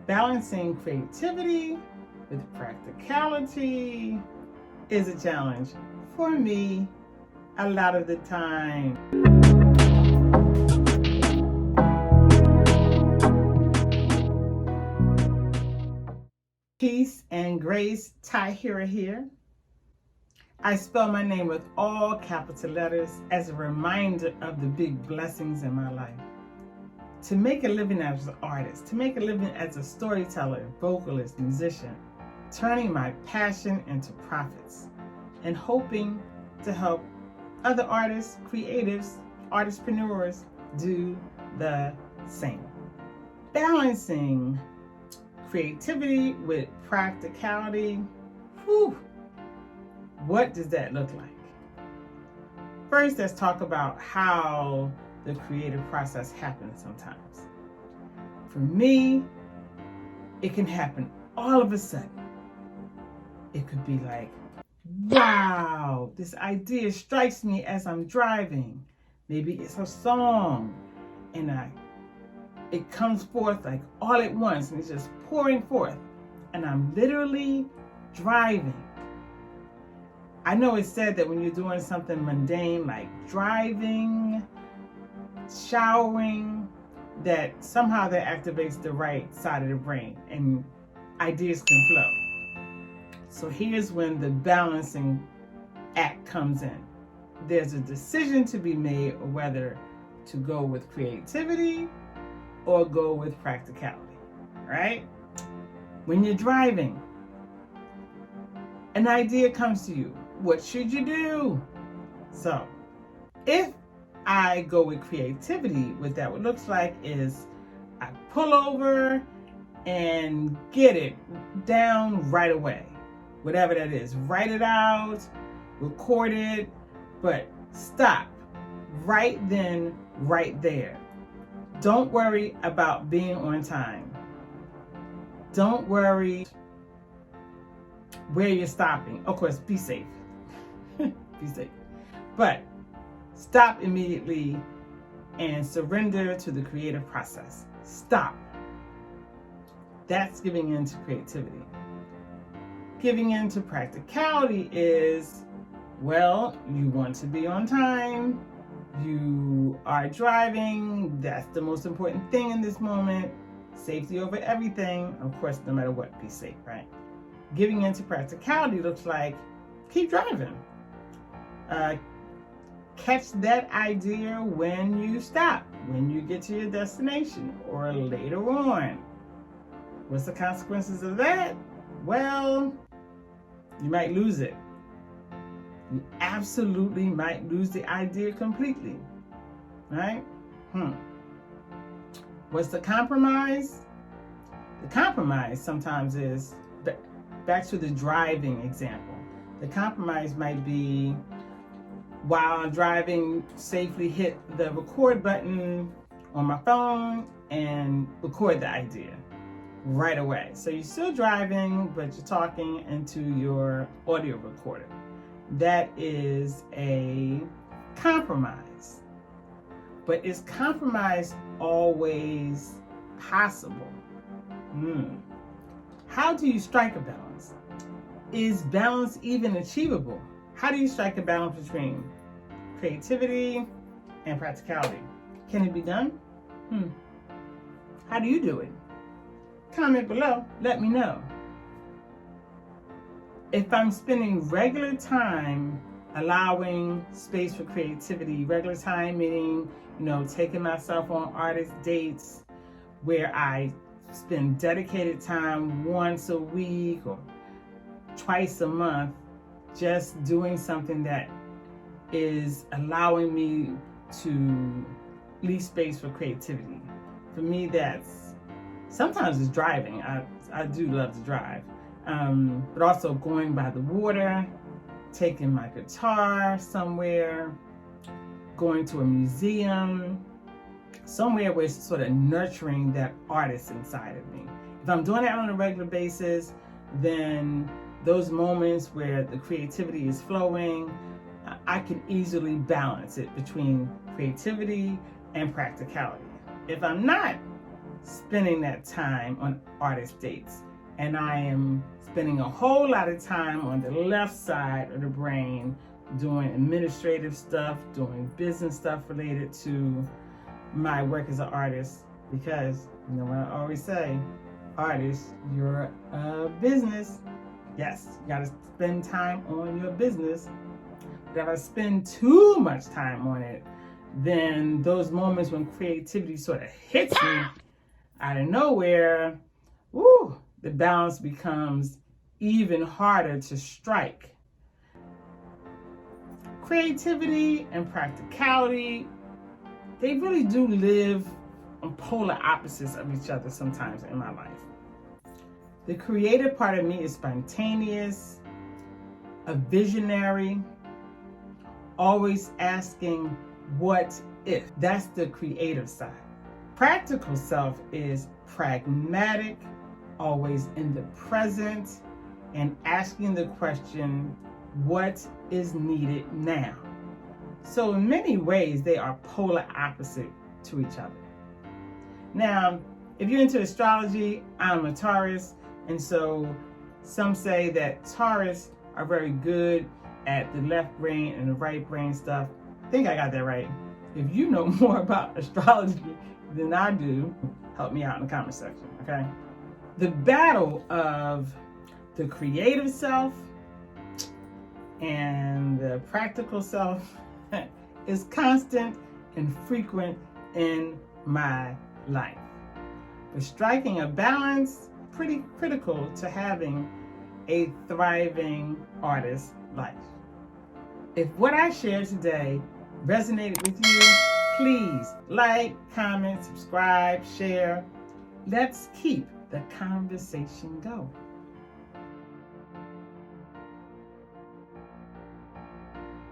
Balancing creativity with practicality is a challenge for me a lot of the time. Peace and grace, TAHIRA here. I spell my name with all capital letters as a reminder of the big blessings in my life. To make a living as an artist, to make a living as a storyteller, vocalist, musician, turning my passion into profits, and hoping to help other artists, creatives, artistpreneurs do the same. Balancing creativity with practicality, whew, what does that look like? First, let's talk about how the creative process happens sometimes. For me, it can happen all of a sudden. It could be like, wow, this idea strikes me as I'm driving. Maybe it's a song, and it comes forth like all at once, and it's just pouring forth, and I'm literally driving. I know it's said that when you're doing something mundane like driving, showering, that somehow that activates the right side of the brain and ideas can flow. So here's when the balancing act comes in. There's a decision to be made whether to go with creativity or go with practicality, right? When you're driving, an idea comes to you. What should you do? So if I go with creativity, what that looks like is I pull over and get it down right away. Whatever that is, write it out, record it, but stop right then, right there. Don't worry about being on time. Don't worry where you're stopping. Of course, be safe. Be safe. But stop immediately and surrender to the creative process. Stop. That's giving in to creativity. Giving in to practicality is, well, you want to be on time. You are driving. That's the most important thing in this moment. Safety over everything. Of course, no matter what, be safe, right? Giving into practicality looks like keep driving. Catch that idea when you stop, when you get to your destination, or later on. What's the consequences of that? Well, you might lose it. You absolutely might lose the idea completely, right? What's the compromise? The compromise sometimes is, back to the driving example, the compromise might be, while I'm driving, safely hit the record button on my phone and record the idea right away. So you're still driving, but you're talking into your audio recorder. That is a compromise. But is compromise always possible? How do you strike a balance? Is balance even achievable? How do you strike a balance between creativity and practicality? Can it be done? How do you do it? Comment below, let me know. If I'm spending regular time allowing space for creativity, regular time meaning, taking myself on artist dates where I spend dedicated time once a week or twice a month, just doing something that is allowing me to leave space for creativity. For me, sometimes it's driving. I do love to drive. But also going by the water, taking my guitar somewhere, going to a museum, somewhere where it's sort of nurturing that artist inside of me. If I'm doing that on a regular basis, then those moments where the creativity is flowing, I can easily balance it between creativity and practicality. If I'm not spending that time on artist dates. And I am spending a whole lot of time on the left side of the brain doing administrative stuff, doing business stuff related to my work as an artist. Because, you know what I always say, artist, you're a business. Yes, you gotta spend time on your business. But if I spend too much time on it, then those moments when creativity sort of hits me out of nowhere, woo, the balance becomes even harder to strike. Creativity and practicality, they really do live on polar opposites of each other sometimes in my life. The creative part of me is spontaneous, a visionary, always asking, what if? That's the creative side. Practical self is pragmatic, always in the present, and asking the question, what is needed now? So in many ways, they are polar opposite to each other. Now, if you're into astrology, I'm a Taurus, and so some say that Taurus are very good at the left brain and the right brain stuff. I think I got that right. If you know more about astrology than I do, help me out in the comment section, okay? The battle of the creative self and the practical self is constant and frequent in my life. But striking a balance, pretty critical to having a thriving artist life. If what I shared today resonated with you, please like, comment, subscribe, share. Let's keep the conversation going.